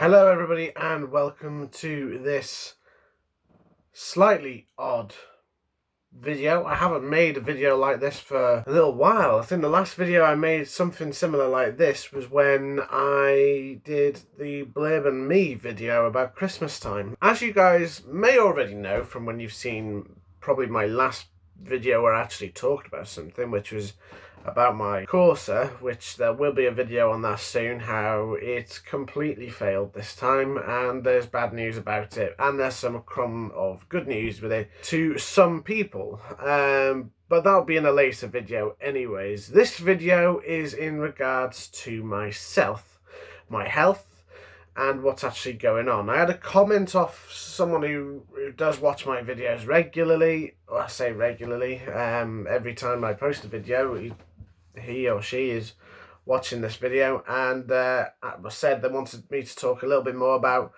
Hello everybody and welcome to this slightly odd video. I haven't made a video like this for a little while. I think the last video I made something similar like this was when I did the Blurb and Me video about Christmas time. As you guys may already know from when you've seen probably my last video where I actually talked about something, which was about my Corsa, which there will be a video on that soon, how it's completely failed this time, and there's bad news about it, and there's some crumb of good news with it to some people, but that'll be in a later video anyways. This video is in regards to myself, my health, and what's actually going on. I had a comment off someone who does watch my videos regularly. Well, I say regularly, every time I post a video, he or she is watching this video, and said they wanted me to talk a little bit more about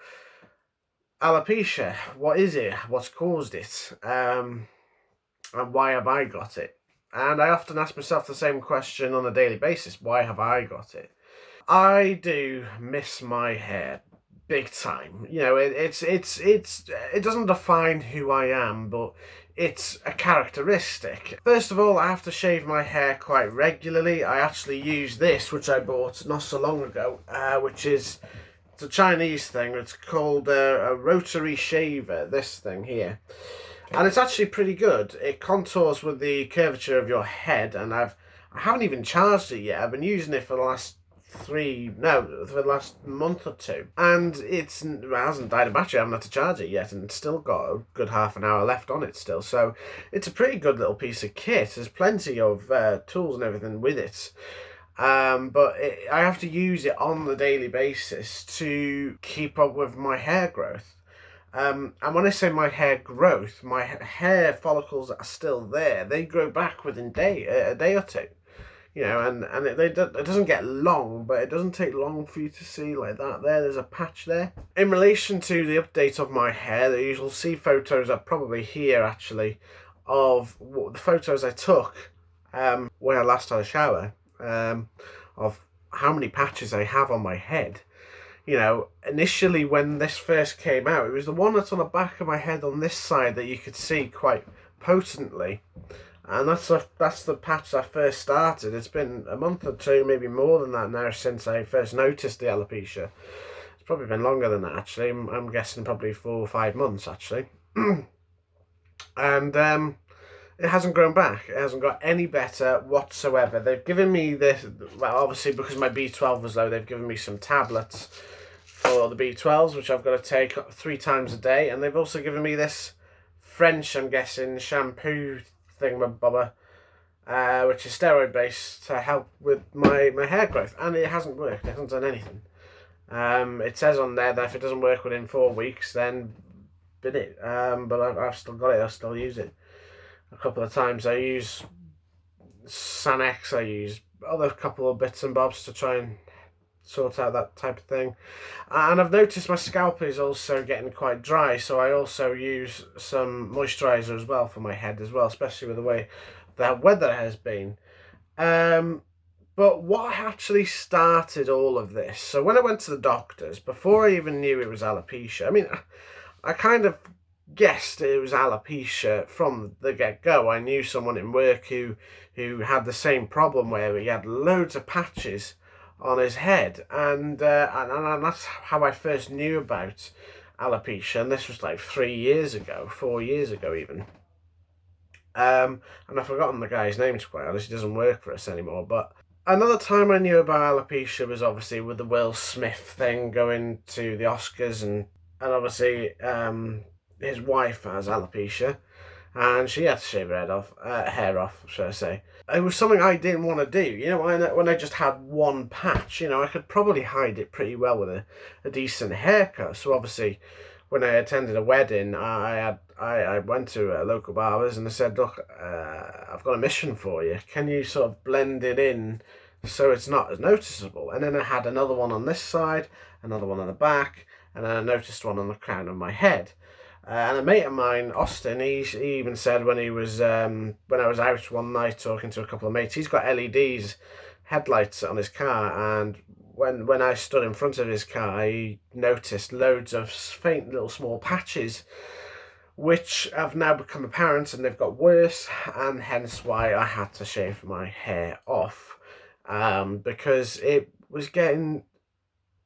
alopecia. What is it? What's caused it? And why have I got it? And I often ask myself the same question on a daily basis. Why have I got it? I do miss my hair big time. You know, it doesn't define who I am, but it's a characteristic. First of all, I have to shave my hair quite regularly. I actually use this, which I bought not so long ago, which is, it's a Chinese thing. It's called a rotary shaver, this thing here. And it's actually pretty good. It contours with the curvature of your head, and I haven't even charged it yet. I've been using it for the last for the last month or two, and it hasn't died of battery. I haven't had to charge it yet, and it's still got a good half an hour left on it still, so it's a pretty good little piece of kit. There's plenty of tools and everything with it, but I have to use it on the daily basis to keep up with my hair growth. And when I say my hair growth, my hair follicles are still there. They grow back within a day or two. You know, and it doesn't get long, but it doesn't take long for you to see like that. There's a patch there. In relation to the update of my hair, you'll see photos are probably here actually of the photos I took when I last had a shower, of how many patches I have on my head. You know, initially when this first came out, it was the one that's on the back of my head on this side that you could see quite potently. And that's the patch I first started. It's been a month or two, maybe more than that now, since I first noticed the alopecia. It's probably been longer than that, actually. I'm guessing probably 4 or 5 months, actually. And it hasn't grown back. It hasn't got any better whatsoever. They've given me this, well, obviously because my B12 was low, they've given me some tablets for the B12s, which I've got to take 3 times a day. And they've also given me this French, I'm guessing, shampoo thingamabobber, which is steroid based, to help with my hair growth, and it hasn't worked. It hasn't done anything. It says on there that if it doesn't work within 4 weeks, then bin it. But I've still got it. I still use it a couple of times. I use Sanex. I use other couple of bits and bobs to try and sort out that type of thing. And I've noticed my scalp is also getting quite dry, so I also use some moisturizer as well for my head as well, especially with the way the weather has been. But what actually started all of this, so when I went to the doctors, before I even knew it was alopecia, I mean, I kind of guessed it was alopecia from the get-go. I knew someone in work who had the same problem, where he had loads of patches on his head, and that's how I first knew about alopecia, and this was like 3 years ago, 4 years ago even. And I've forgotten the guy's name, to be quite honest. He doesn't work for us anymore. But another time I knew about alopecia was obviously with the Will Smith thing, going to the Oscars, and obviously his wife has alopecia, and she had to shave her hair off, should I say. It was something I didn't want to do. You know, when I just had one patch, you know, I could probably hide it pretty well with a decent haircut. So obviously, when I attended a wedding, I went to a local barber's, and I said, look, I've got a mission for you. Can you sort of blend it in so it's not as noticeable? And then I had another one on this side, another one on the back, and then I noticed one on the crown of my head. And a mate of mine, Austin, he even said when he was when I was out one night talking to a couple of mates, he's got LEDs headlights on his car, and when I stood in front of his car, I noticed loads of faint little small patches, which have now become apparent, and they've got worse, and hence why I had to shave my hair off, because it was getting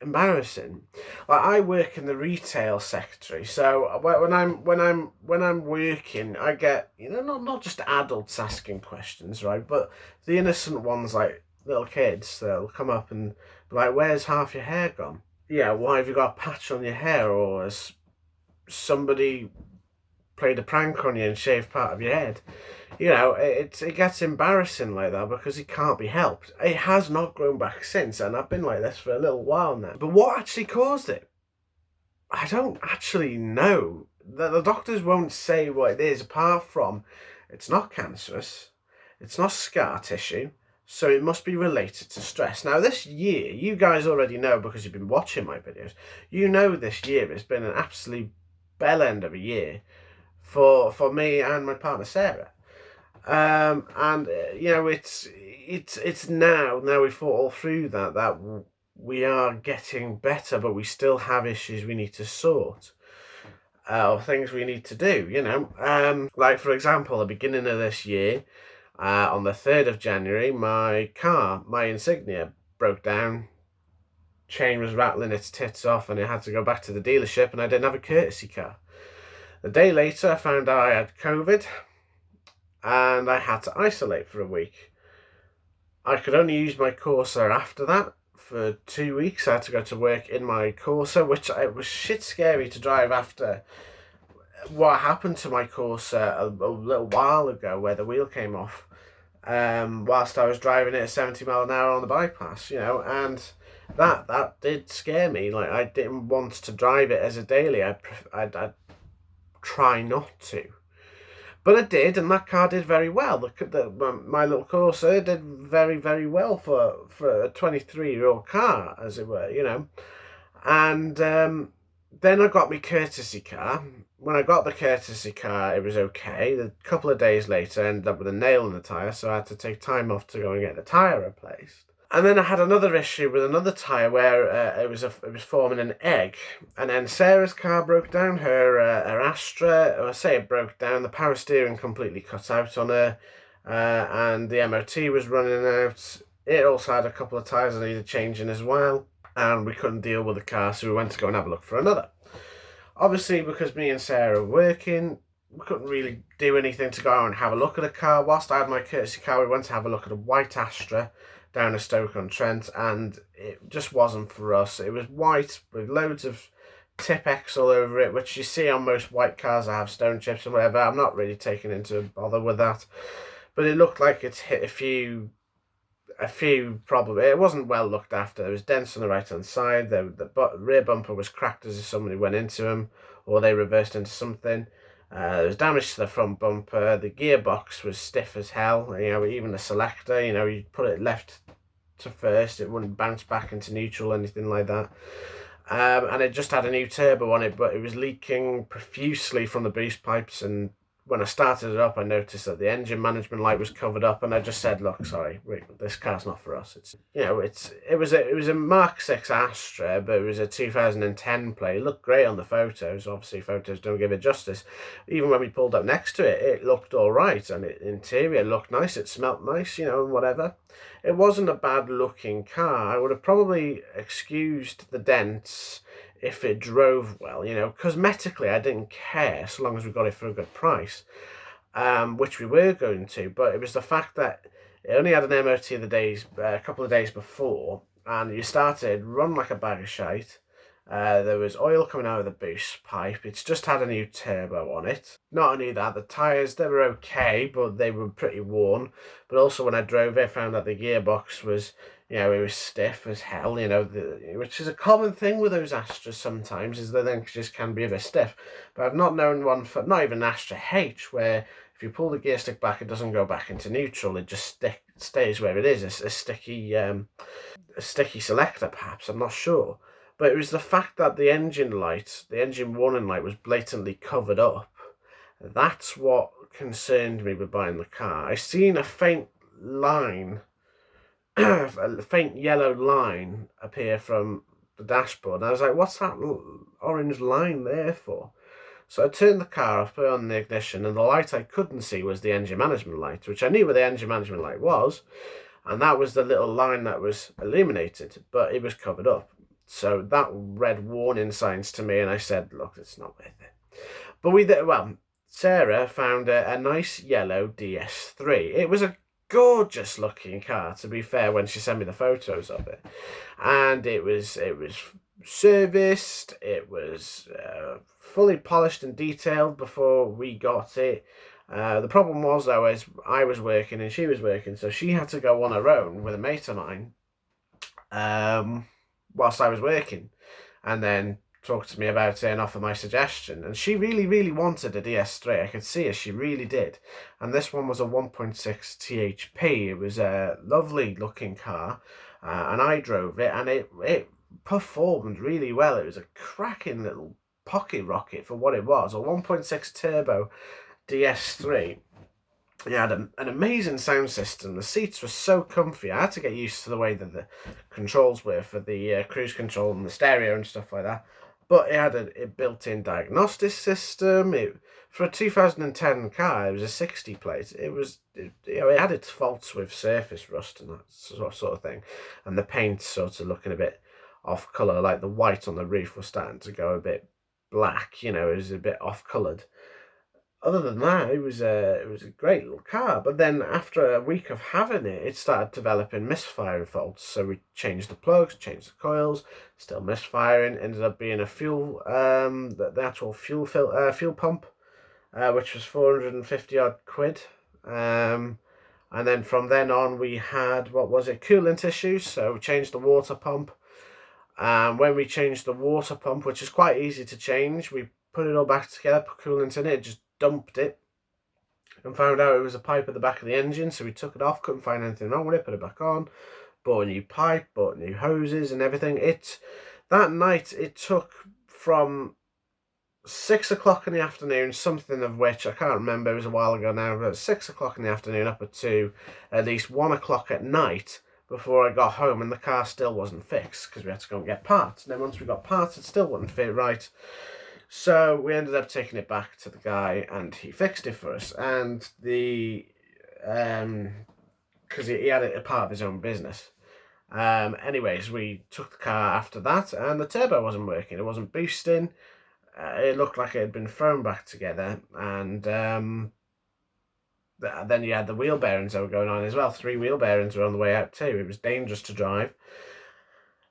embarrassing. Like, I work in the retail sector, so when I'm working, I get, not just adults asking questions, right, but the innocent ones, like little kids. They'll come up and be like, "Where's half your hair gone? Yeah, why have you got a patch on your hair? Or has somebody played a prank on you and shaved part of your head?" It gets embarrassing like that because it can't be helped. It has not grown back since, and I've been like this for a little while now. But what actually caused it? I don't actually know. The doctors won't say what it is, apart from it's not cancerous, it's not scar tissue, so it must be related to stress. Now, this year, you guys already know because you've been watching my videos, this year has been an absolute bell end of a year for me and my partner Sarah. And it's now we fought all through that we are getting better, but we still have issues we need to sort, or things we need to do. Like, for example, the beginning of this year, on the 3rd of January, my Insignia broke down. Chain was rattling its tits off, and it had to go back to the dealership, and I didn't have a courtesy car. The day later, I found out I had COVID, and I had to isolate for a week. I could only use my Corsa after that for 2 weeks. I had to go to work in my Corsa, which it was shit scary to drive after what happened to my Corsa a little while ago, where the wheel came off whilst I was driving it at 70 mile an hour on the bypass, and that did scare me. Like, I didn't want to drive it as a daily. I'd try not to. But I did, and that car did very well. My little Corsa did very, very well for a 23-year-old car, as it were, And then I got my courtesy car. When I got the courtesy car, it was okay. A couple of days later, I ended up with a nail in the tyre, so I had to take time off to go and get the tyre replaced. And then I had another issue with another tyre where it was forming an egg. And then Sarah's car broke down, her Astra. Or I say it broke down, the power steering completely cut out on her. And the MOT was running out. It also had a couple of tyres that needed changing as well. And we couldn't deal with the car, so we went to go and have a look for another. Obviously, because me and Sarah were working, we couldn't really do anything to go out and have a look at a car. Whilst I had my courtesy car, we went to have a look at a white Astra down at Stoke-on-Trent, and it just wasn't for us. It was white with loads of Tip-X all over it, which you see on most white cars that have stone chips and whatever. I'm not really taking into bother with that, but it looked like it's hit a few problems. It wasn't well looked after. There was dents on the right hand side. The rear bumper was cracked as if somebody went into them, or they reversed into something. There was damage to the front bumper. The gearbox was stiff as hell. Even the selector, you put it left to first, it wouldn't bounce back into neutral, anything like that. And it just had a new turbo on it, but it was leaking profusely from the boost pipes. And when I started it up, I noticed that the engine management light was covered up, and I just said, "Look, sorry, this car's not for us." It was a Mark 6 Astra, but it was a 2010 plate. It looked great on the photos. Obviously, photos don't give it justice. Even when we pulled up next to it, it looked all right, and the interior looked nice. It smelt nice, and whatever. It wasn't a bad looking car. I would have probably excused the dents if it drove well. Cosmetically I didn't care, so long as we got it for a good price, which we were going to. But it was the fact that it only had an MOT a couple of days before, and you started run like a bag of shite. There was oil coming out of the boost pipe. It's just had a new turbo on it. Not only that, the tyres, they were okay, but they were pretty worn. But also when I drove it, I found that the gearbox was, it was stiff as hell, which is a common thing with those Astras sometimes, is that they just can be a bit stiff. But I've not known one for, not even Astra H, where if you pull the gear stick back, it doesn't go back into neutral. It just stays where it is. It's a sticky selector, perhaps, I'm not sure. But it was the fact that the engine warning light was blatantly covered up. That's what concerned me with buying the car. I seen a faint line a faint yellow line appear from the dashboard. And I was like, what's that orange line there for? So I turned the car off, put it on the ignition, and the light I couldn't see was the engine management light, which I knew where the engine management light was, and that was the little line that was illuminated, but it was covered up. So that read warning signs to me, and I said, look, it's not worth it. But Sarah found a nice yellow DS3. It was a gorgeous looking car, to be fair, when she sent me the photos of it. And it was serviced, it was fully polished and detailed before we got it. The problem was, though, is I was working and she was working, so she had to go on her own with a mate of mine whilst I was working, and then talk to me about it and offer my suggestion. And she really, really wanted a DS3. I could see it, she really did. And this one was a 1.6 THP. It was a lovely looking car, and I drove it, and it performed really well. It was a cracking little pocket rocket for what it was, a 1.6 turbo DS3. It had an amazing sound system. The seats were so comfy. I had to get used to the way that the controls were for the cruise control and the stereo and stuff like that. But it had a built-in diagnostic system. For a 2010 car, it was a 60 plate. It had its faults with surface rust and that sort of thing, and the paint sort of looking a bit off colour, like the white on the roof was starting to go a bit black. It was a bit off coloured. Other than that, it was a great little car. But then after a week of having it, it started developing misfiring faults. So we changed the plugs, changed the coils, still misfiring. Ended up being a fuel, the actual fuel pump, which was 450 odd quid. And then from then on, we had, coolant issues. So we changed the water pump. When we changed the water pump, which is quite easy to change, we put it all back together, put coolant in it, just dumped it, and found out it was a pipe at the back of the engine. So we took it off, couldn't find anything wrong with it, put it back on, bought a new pipe, bought new hoses and everything. That night it took from 6 o'clock in the afternoon, something of which I can't remember, it was a while ago now, but 6 o'clock in the afternoon up to at least 1 o'clock at night before I got home, and the car still wasn't fixed because we had to go and get parts. And then once we got parts, it still wouldn't fit right. So we ended up taking it back to the guy, and he fixed it for us. And because he had it a part of his own business. Anyways, we took the car after that, and the turbo wasn't working. It wasn't boosting. It looked like it had been thrown back together, and then you had the wheel bearings that were going on as well. 3 wheel bearings were on the way out too. It was dangerous to drive.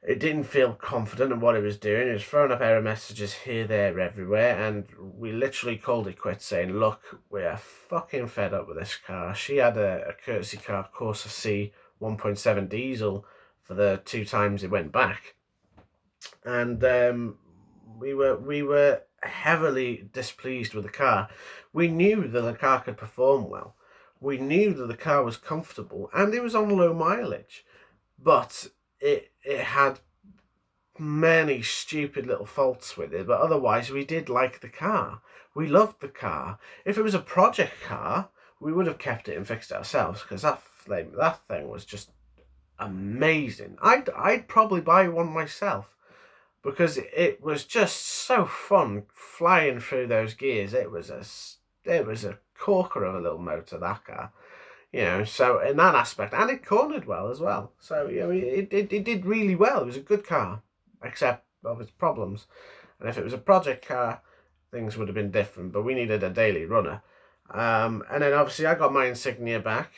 It didn't feel confident in what it was doing. It was throwing up error messages here, there, everywhere, and we literally called it quits, saying, look, we're fucking fed up with this car. She had a courtesy car, Corsa C 1.7 diesel for the 2 times it went back. And we were heavily displeased with the car. We knew that the car could perform well. We knew that the car was comfortable, and it was on low mileage. But it had many stupid little faults with it, but otherwise we did like the car. We loved the car. If it was a project car, we would have kept it and fixed it ourselves, because that thing was just amazing. I'd probably buy one myself, because it was just so fun flying through those gears. It was a corker of a little motor, that car. So in that aspect, and it cornered well as well. So it did really well. It was a good car, except of its problems. And if it was a project car, things would have been different. But we needed a daily runner. And then obviously I got my Insignia back.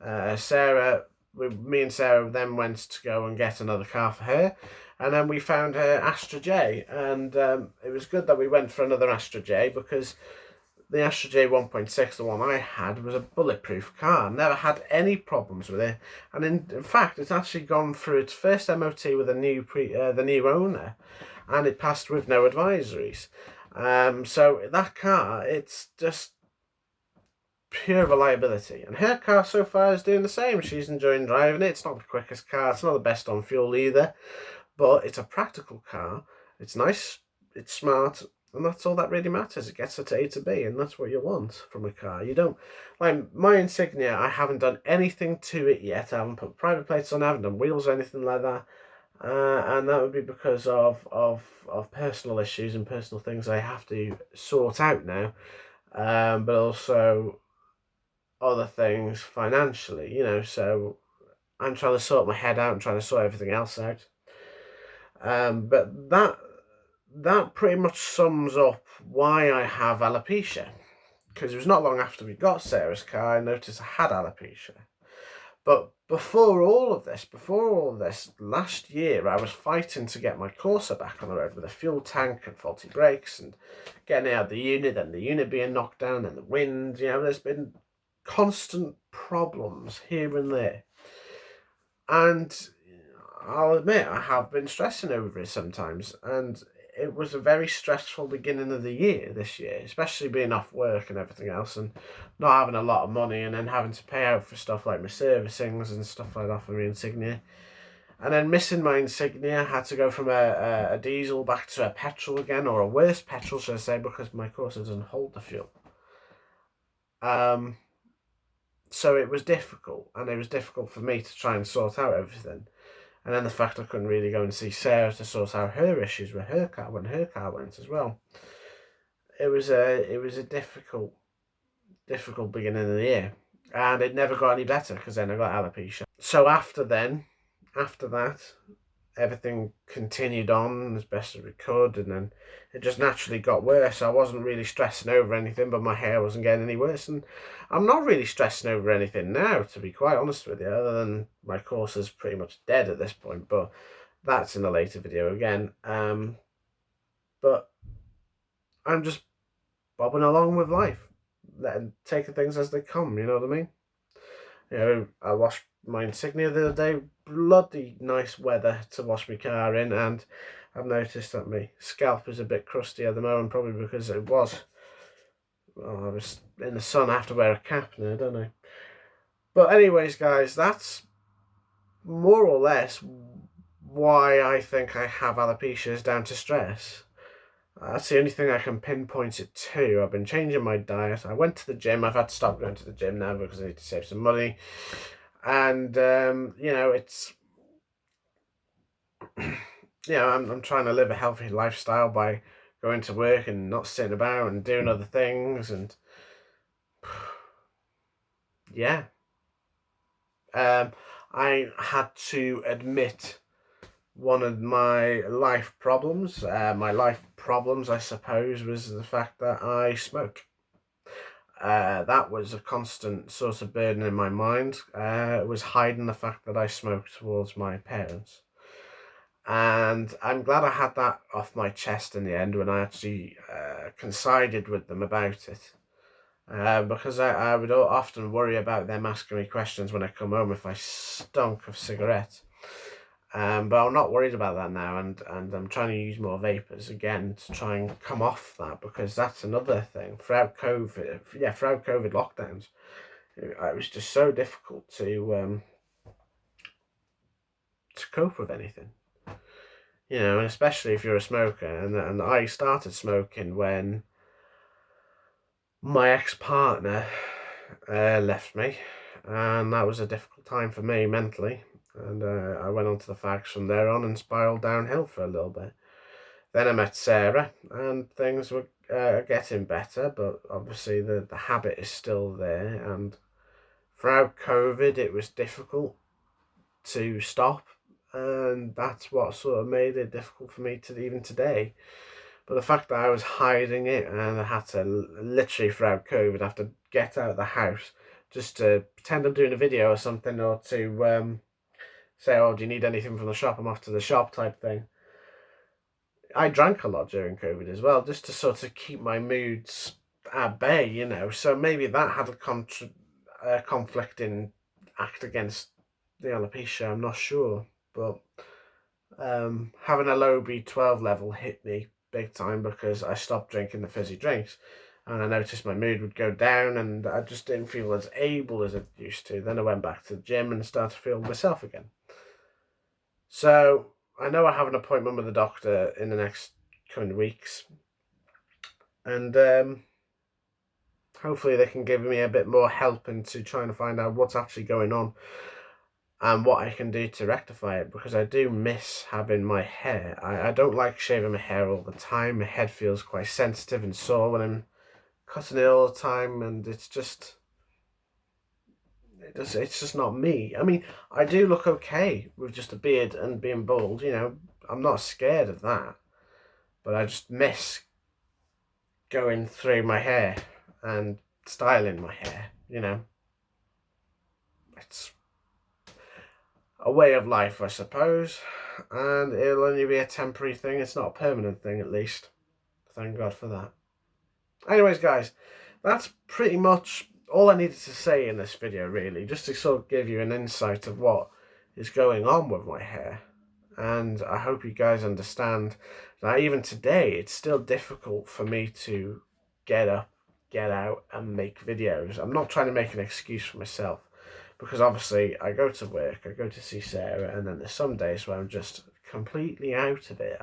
Me and Sarah then went to go and get another car for her. And then we found her Astra J. And it was good that we went for another Astra J, because the Astra J 1.6, the one I had, was a bulletproof car. Never had any problems with it, and in fact, it's actually gone through its first MOT with the new owner, and it passed with no advisories. So that car, it's just pure reliability, and her car so far is doing the same. She's enjoying driving it. It's not the quickest car. It's not the best on fuel either, but it's a practical car. It's nice. It's smart. And that's all that really matters. It gets her to A to B, and that's what you want from a car. You don't, like my Insignia, I haven't done anything to it yet. I haven't put private plates on, I haven't done wheels or anything like that. And that would be because of personal issues and personal things I have to sort out now. But also other things financially, so I'm trying to sort my head out and trying to sort everything else out. But that pretty much sums up why I have alopecia. Because it was not long after we got Sarah's car, I noticed I had alopecia. But before all of this, last year I was fighting to get my Corsa back on the road with a fuel tank and faulty brakes and getting out of the unit, and the unit being knocked down and the wind. There's been constant problems here and there. And I'll admit, I have been stressing over it sometimes, and it was a very stressful beginning of the year this year, especially being off work and everything else, and not having a lot of money, and then having to pay out for stuff like my servicings and stuff like that for my Insignia. And then missing my Insignia, had to go from a diesel back to a petrol again, or a worse petrol, should I say, because my Corsa doesn't hold the fuel. So it was difficult, and it was difficult for me to try and sort out everything. And then the fact I couldn't really go and see Sarah to sort out her issues with her car when her car went as well. It was a difficult beginning of the year, and it never got any better because then I got alopecia. So after that, everything continued on as best as we could, and then it just naturally got worse. I wasn't really stressing over anything, but my hair wasn't getting any worse, and I'm not really stressing over anything now, to be quite honest with you, other than my course is pretty much dead at this point, but that's in a later video again. But I'm just bobbing along with life, taking things as they come, you know what I mean? I washed my Insignia the other day, bloody nice weather to wash my car in, and I've noticed that my scalp is a bit crusty at the moment, probably because I was in the sun. I have to wear a cap now, don't I? But anyways, guys, that's more or less why I think I have alopecia, is down to stress. That's the only thing I can pinpoint it to. I've been changing my diet. I went to the gym. I've had to stop going to the gym now because I need to save some money. And, it's... I'm trying to live a healthy lifestyle by going to work and not sitting about and doing other things. And, yeah. I had to admit one of my life problems, I suppose, was the fact that I smoke. That was a constant sort of burden in my mind. It was hiding the fact that I smoked towards my parents. And I'm glad I had that off my chest in the end when I actually coincided with them about it. Because I would often worry about them asking me questions when I come home if I stunk of cigarettes. But I'm not worried about that now, and I'm trying to use more vapors again to try and come off that, because that's another thing. Throughout COVID lockdowns, it was just so difficult to cope with anything. And especially if you're a smoker, and I started smoking when my ex-partner left me, and that was a difficult time for me mentally. And I went on to the fags from there on and spiraled downhill for a little bit. Then I met Sarah, and things were getting better, but obviously the habit is still there. And throughout COVID, it was difficult to stop, and that's what sort of made it difficult for me to even today. But the fact that I was hiding it, and I had to literally throughout COVID have to get out of the house just to pretend I'm doing a video or something, or to say, oh, do you need anything from the shop? I'm off to the shop type thing. I drank a lot during COVID as well, just to sort of keep my moods at bay, So maybe that had a conflicting act against the alopecia, I'm not sure. But having a low B12 level hit me big time because I stopped drinking the fizzy drinks. And I noticed my mood would go down, and I just didn't feel as able as I used to. Then I went back to the gym and started to feel myself again. So I know I have an appointment with the doctor in the next coming weeks, and hopefully they can give me a bit more help into trying to find out what's actually going on and what I can do to rectify it, because I do miss having my hair. I don't like shaving my hair all the time. My head feels quite sensitive and sore when I'm cutting it all the time, and it's just not me. I mean, I do look okay with just a beard and being bald, you know. I'm not scared of that, but I just miss going through my hair and styling my hair, you know. It's a way of life, I suppose, and it'll only be a temporary thing. It's not a permanent thing, at least. Thank God for that. Anyways, guys, that's pretty much all I needed to say in this video, really, just to sort of give you an insight of what is going on with my hair. And I hope you guys understand that even today, it's still difficult for me to get up, get out, and make videos. I'm not trying to make an excuse for myself, because obviously I go to work, I go to see Sarah, and then there's some days where I'm just completely out of it.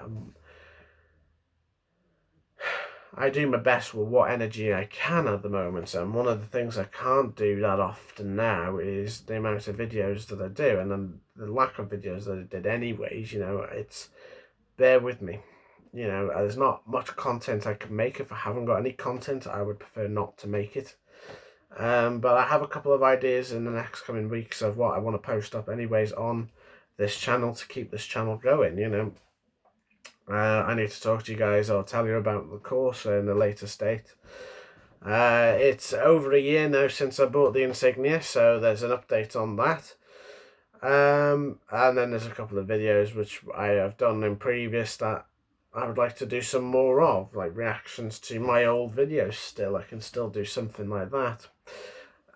I do my best with what energy I can at the moment, and one of the things I can't do that often now is the amount of videos that I do, and then the lack of videos that I did anyways. You know, it's, bear with me. You know, there's not much content I can make. If I haven't got any content, I would prefer not to make it. But I have a couple of ideas in the next coming weeks of what I want to post up anyways on this channel to keep this channel going, you know. I need to talk to you guys or tell you about the course in a later state. It's over a year now since I bought the insignia, so there's an update on that. And then there's a couple of videos which I have done in previous that I would like to do some more of, like reactions to my old videos still. I can still do something like that.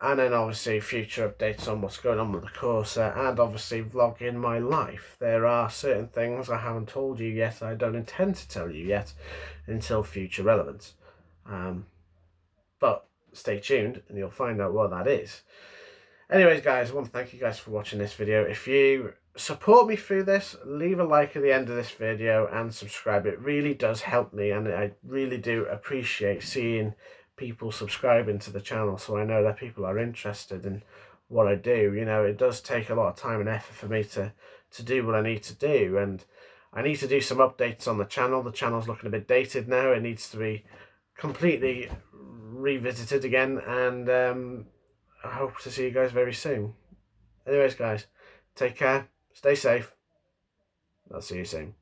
And then obviously future updates on what's going on with the course, and obviously vlogging my life. There are certain things I haven't told you yet, I don't intend to tell you yet until future relevance. But stay tuned and you'll find out what that is. Anyways, guys, I want to thank you guys for watching this video. If you support me through this, leave a like at the end of this video and subscribe. It really does help me, and I really do appreciate seeing people subscribing to the channel, so I know that people are interested in what I do. You know, it does take a lot of time and effort for me to do what I need to do, and I need to do some updates on the channel. The channel's looking a bit dated now. It needs to be completely revisited again, and I hope to see you guys very soon. Anyways, guys, take care, stay safe. I'll see you soon.